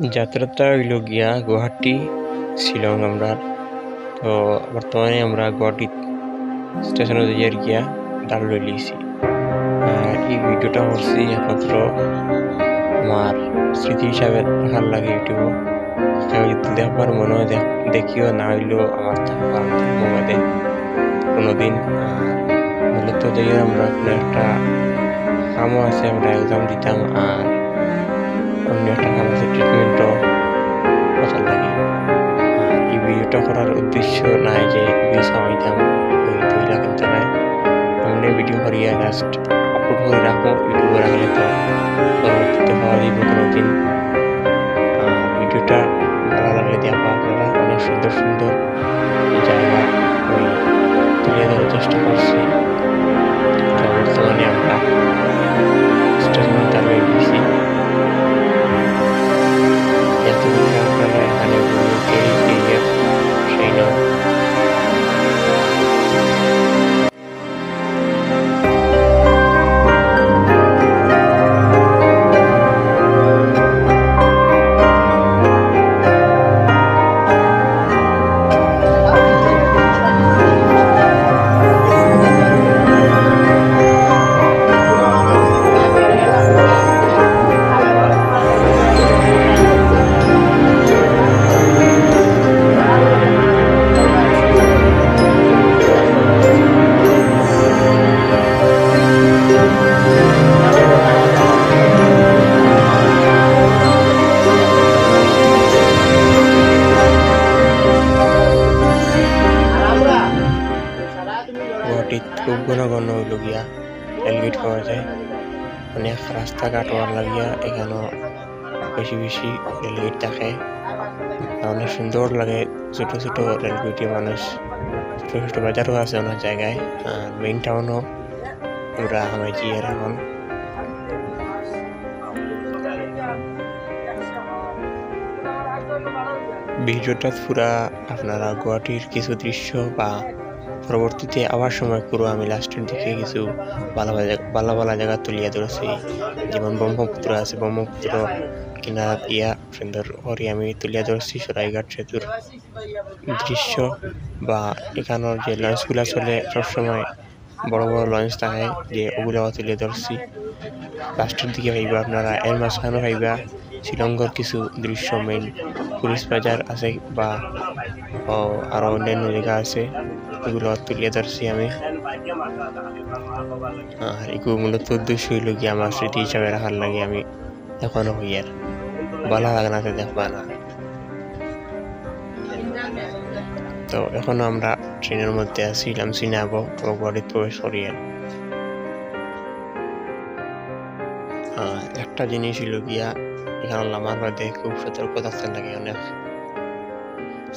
যাত্রাটা হইল গিয়া গুয়াহাটি শিলং আমরা। তো বর্তমানে আমরা গুয়াহাটি স্টেশনে যাইয়ার গিয়া দাঁড় লইছি। আর এই ভিডিওটা করছি একমাত্র আমার স্মৃতি হিসাবে রাখার লাগে ইউটিউব। কেউ যদি দেখবার মনে হয় দেখিও, না হইলেও আমার থাকবা বাদে কোনোদিন। মূলত যাইয়া আমরা কোনো একটা কামও আছে, আমরা এক্সাম দিতাম, আর অন্য একটা কাম আছে ট্রিটমেন্টও করার লাগে। আর এই ভিডিওটা করার উদ্দেশ্য নাই যে ভিউজ কামাইতাম, ওই 2 লাখ এত নাই। এমনি ভিডিও করিয়া জাস্ট আপলোড করে রাখো, ইউটিউবে রাখলে তো পরবর্তীতে পাওয়া যাবে কোনোদিন। ভিডিওটা ভালো লাগলে দেখো, আপনারা অনেক সুন্দর সুন্দর জায়গা ওই তুলে ধরার চেষ্টা করছি। তো বর্তমানে আমরা স্টেশনে দাঁড়িয়ে গেছি। এতদিন আপনারা এখানে সেই নয়। গুয়াহাটিত খুব ঘন ঘন হইল গিয়া রেলগেট পাওয়া যায়। অনেক রাস্তাঘাট হওয়ার লাগিয়া এখানেও বেশি বেশি রেলগেট থাকে। অনেক সুন্দর লাগে ছোট ছোট রেলগেটে মানুষ, ছোট ছোট বাজারও আছে অনেক জায়গায়। আর মেইন টাউনও আমরা হামাইছি আর এখন। ভিডিওটা পুরা আপনারা গুয়াহাটির কিছু দৃশ্য বা পরবর্তীতে আবার সময় পুরো আমি লাস্টের দিকে কিছু ভালো ভালো জায়গা তুলিয়া ধরেছি। যেমন ব্রহ্মপুত্র আছে, ব্রহ্মপুত্র কিনারা দিয়া সুন্দর করে আমি তুলিয়া ধরছি সরাইঘাট সেতুর দৃশ্য, বা এখানের যে লঞ্চগুলা চলে সবসময় বড় বড় লঞ্চ থাকে, যে ওগুলাও তুলে ধরছি। লাস্টের দিকে ভাইবা আপনারা এর মাঝখানে ভাইবা শিলংয়ের কিছু দৃশ্য, মেইন পুলিশ বাজার আছে বা আরো অন্যান্য জায়গা আছে, এগুলো তুলে ধরছি আমি। আর এগুলো মূলত উদ্দেশ্য হইল কি আমার স্মৃতি হিসাবে রাখার লাগে। আমি এখনো হইয়ার ভালো লাগে না দেখবা না। তো এখনো আমরা ট্রেনের মধ্যে আছি, লামসি নাবো গুয়াহাটিতে প্রবেশ করিয়া। একটা জিনিস হইল গিয়া এখানে নামার বাদে খুব সতর্ক থাকতে লাগে। অনেক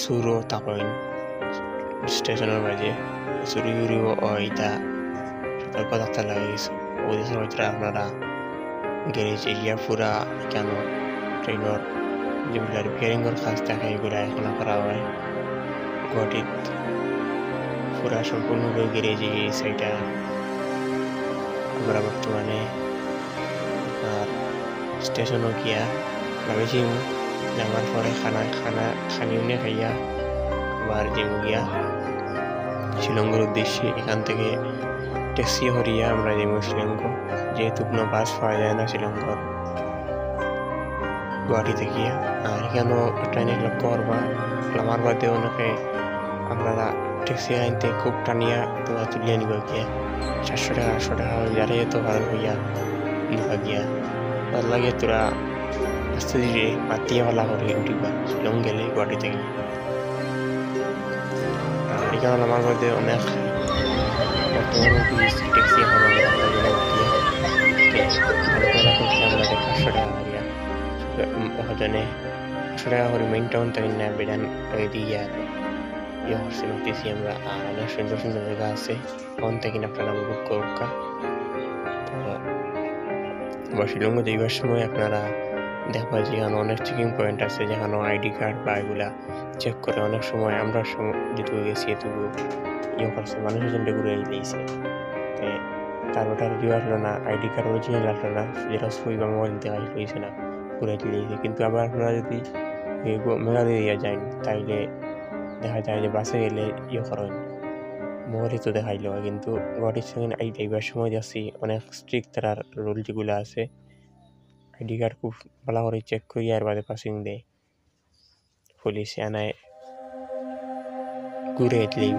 সুরও তাকইন স্টেশনের মাঝে, চুরি উড়িও ইটা সতর্ক থাকতে লাগে কিছু। ওদেশের ভিতরে আপনারা গ্যারেজ এরিয়া পুরা কেন ট্রেনের যেগুলো রিপেয়ারিংয়ের কাজ থাকে এগুলো এখনো করা হয়। গুয়াহাটিত পুরা সম্পূর্ণভাবে গ্যারেজ এরিয়া এটা আমরা বর্তমানে। আর স্টেশনও গিয়া নামেছি, নামার পরে খানিউনে খাইয়া আবার যেমন গিয়া শিলংয়ের উদ্দেশ্যে। এখান থেকে ট্যাক্সি হরিয়া আমরা যেমন শিলং, যেহেতু কোনো বাস পাওয়া যায় না শিলংয়ের গুয়াহাটিতে গিয়া। আর এখানেও ট্রেনে লক্ষ্য করবা নামার বাদে অনেকে আপনারা ট্যাক্সি আনতে খুব টানিয়া তোমরা তুলিয়া নিবা গিয়া 700 টাকা 800 টাকা যারে তো ভালো হইয়া নিবা গিয়া। তার লাগে তোরা আস্তে ধীরে মাতিয়া ভালা করে উঠিবা শিলং গেলে গুয়াহাটি থেকে। আর এখানে নামার মধ্যে অনেক ট্যাক্সি এখন আমরা 500 টাকা করিয়া একজনে 100 টাকা করে মেইন টাউন থেকে না বেড়ান দিয়ে করছি মাতিছি আমরা। আর অনেক সুন্দর সুন্দর জায়গা আছে, ওখান থেকে আপনারা বুক করুকা। বা শিলংয়ে যাইবার সময় আপনারা দেখবা যেখানে অনেক চেকিং পয়েন্ট আছে, যেখানে আইডি কার্ড বা এগুলা চেক করে। অনেক সময় আমরা যেটুকু গেছি এটুকু করছে, মানুষের জন্য ঘুরে দিয়েছে, তার ওটা রিও আসলো না, আইডি কার্ড অরিজিনাল আসলো না, জেরক্স বা মোবাইল দেওয়া হয়েছে না, ঘুরে দিয়েছে। কিন্তু আবার আপনারা যদি মেঘালয় যান তাইলে দেখা যায় যে বাসে গেলে করেন মোহরে তো দেখাইল, কিন্তু গুয়াহাটির সঙ্গে এইবার সময় যাচ্ছি অনেক স্ট্রিক্ট তার রুল যেগুলো আছে, আইডি কার্ড খুব ভালো করে চেক করি আর বাদে পাসিং দেয় পুলিশে আনায় ঘুরে দিলেই।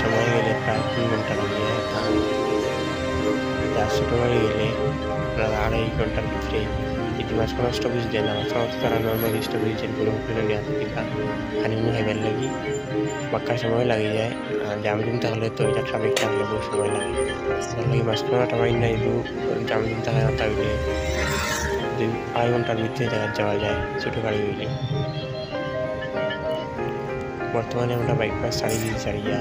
সময় গেলে প্রায় 3 ঘন্টা লাগে, ছোটো গাড়ি গেলে প্রায় 2.5 ঘন্টার ভিতরে। যদি মাঝখানে স্টপেজ দেয় না, মাঝখানে তারা নর্মাল স্টপেজ দেন পুরো হোটেলে নেওয়া কিংবা হানিমুন খাইবার লাগি বাক্কা সময় লাগে যায়। জাম জুম থাকলে তো এটা ট্রাফিক থাকলে বহু সময় লাগে, তার লাগে মাঝখানে টাইম নাই জাম জুম থাকে না, তাহলে 2.5 ঘন্টার ভিতরে যাওয়া যায় ছোটো গাড়ি হইলে। বর্তমানে আমরা বাইপাস ছাড়িয়া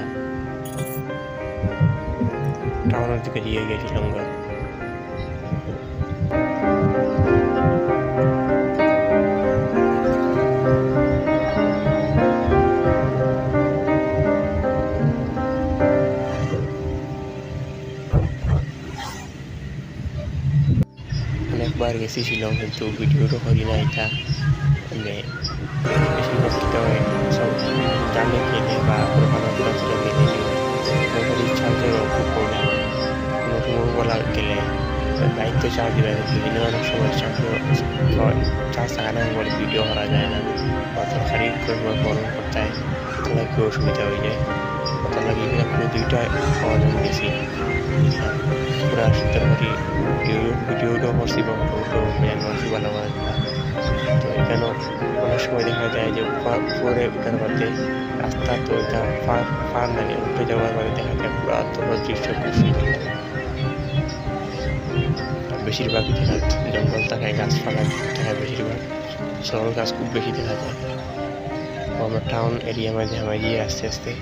টাউনের দিকে গিয়ে গেছিলাম। অনেকবার গেছি শিলং, কিন্তু ভিডিওটা করি না। এটা মানে বেশিরভাগ সব জানে গেলে বা পুরোনো ছিল গেলে মোবাইল চার্জেরও খুব প্রবলেম। কোনো সময় বলা গেলে বাইক তো চার্জ দিবে, বিভিন্ন অনেক সময় চার্জ থাকা না বলে ভিডিও করা যায় না, বা তরকারি গরম করতে হয়, তাহলে একটু অসুবিধা হয়ে যায়। তাহলে এগুলো পুরো 2টা খাওয়া দাওয়া গেছি পুরো তরকারি ভিডিওটাও করছি বা ফটোটাও মানুষ ভালো করে। তো এখানে অনেক সময় দেখা যায় যে উপরে উঠার বাদে রাস্তা তো এটা ফার মানে উঠে যাওয়ার বাদে দেখা যায় পুরো তোর দৃশ্য খুব সুন্দর। বেশিরভাগ জঙ্গল থাকে, গাছপালা থাকে, বেশিরভাগ সরল গাছ খুব বেশি দেখা যায়। আমরা টাউন এরিয়া মাঝে গিয়ে আস্তে আস্তে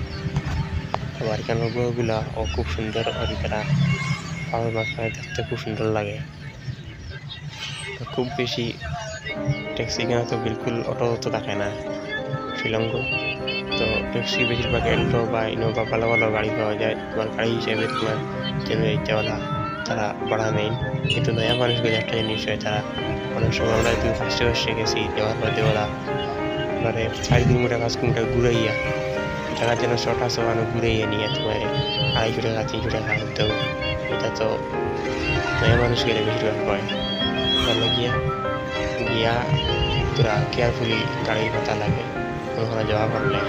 আবার এখানে গুলা ও খুব সুন্দর, আর তারা পাহাড়ের মাঝখানে দেখতে খুব সুন্দর লাগে। খুব বেশি ট্যাক্সি কেনা তো বিলকুল অটো তো থাকে না শিলংগ, তো ট্যাক্সি বেশিরভাগ এল্টো বা ইনোভা ভালো ভালো গাড়ি পাওয়া যায়। তোমার গাড়ি হিসেবে তোমার যেন ইচ্ছাওয়ালা তারা ভাড়া নেই। কিন্তু নয়া মানুষগুলো একটা জিনিস হয়, তারা অনেক সময় আমরা যদি ফার্স্টে গেছি যাওয়ার পরে ওরা মানে 4 কিলোমিটার 5 কিলোমিটার ঘুরাইয়া টাকা যেন শর্ট আছে ওখানে ঘুরাইয়া নিয়ে তোমার 250 টাকা 300 টাকা হতো। এটা তো নয়া মানুষ গেলে বেশিরভাগ হয়। তাহলে গিয়া তোরা কেয়ারফুলি গাড়ির কথা লাগে ওখানে যাওয়া পারলে।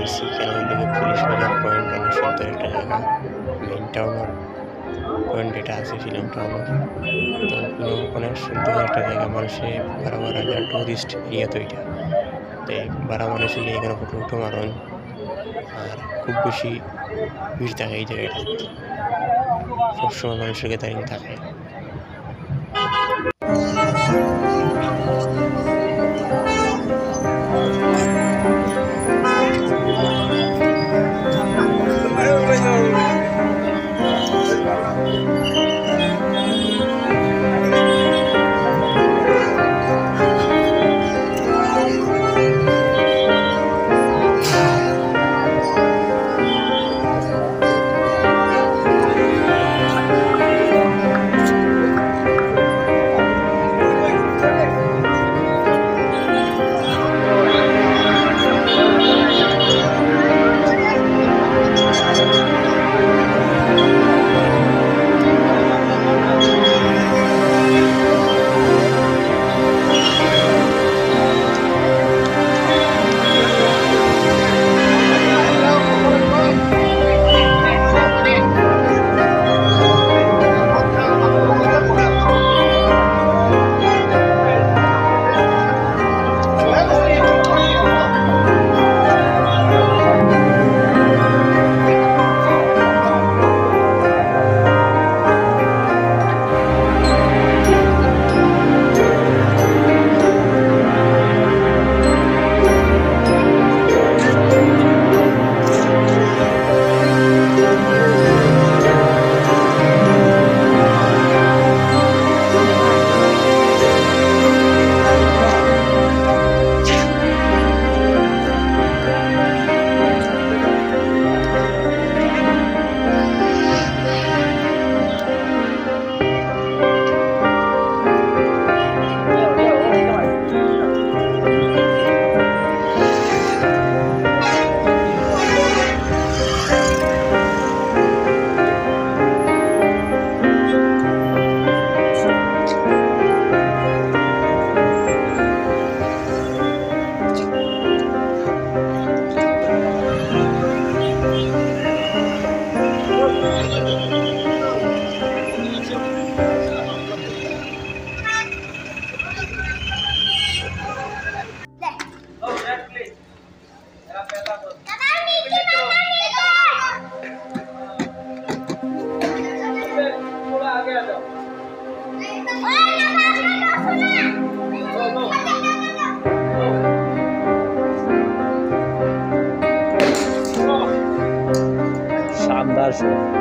আইসি কেন হইলে পুলিশ বাজার পয়েন্ট অনেক সুন্দর একটা জায়গা মেইন টাউনের পয়েন্ট যেটা আছে ফিল্ম টাউনের তো অনেক সুন্দর একটা জায়গা মানুষে বারবার যায় টুরিস্ট এরিয়া তো এটা তো বারা মানুষ হলে এখানে ফটো উঠো মারণ আর খুব বেশি ভিড় থাকে এই জায়গাটা সবসময় মানুষের গ্যাদারিং থাকে शानदार शो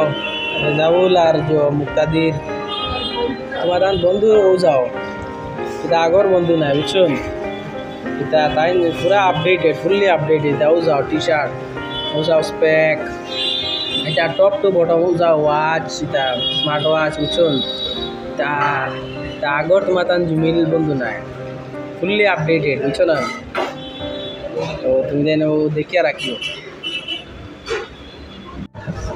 যাও রেজাউল আর মুক্তাদির তোমার বন্ধু ও যাও এটা আগর বন্ধু নাই বুঝছেন এটা তাই পুরা আপডেটেড ফুললি আপডেটেড যাও যাও টি শার্ট ও যাও স্পেক এটা টপ টু বটম যাও ওয়াচ এটা স্মার্ট ওয়াচ বুঝছেন তা তা আগর তোমার তান জুমিল বন্ধু নাই ফুললি আপডেটেড বুঝছো না তো তুমি যেন ও দেখিয়া রাখিও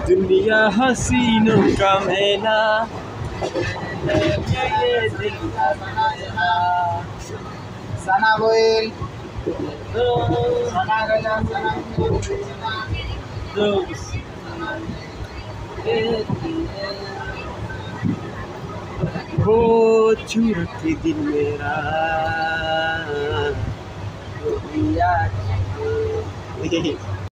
दुनिया हसीनों का मेला Sana boil. Sana gajan sana. वो चूरत दिल मेरा Iya.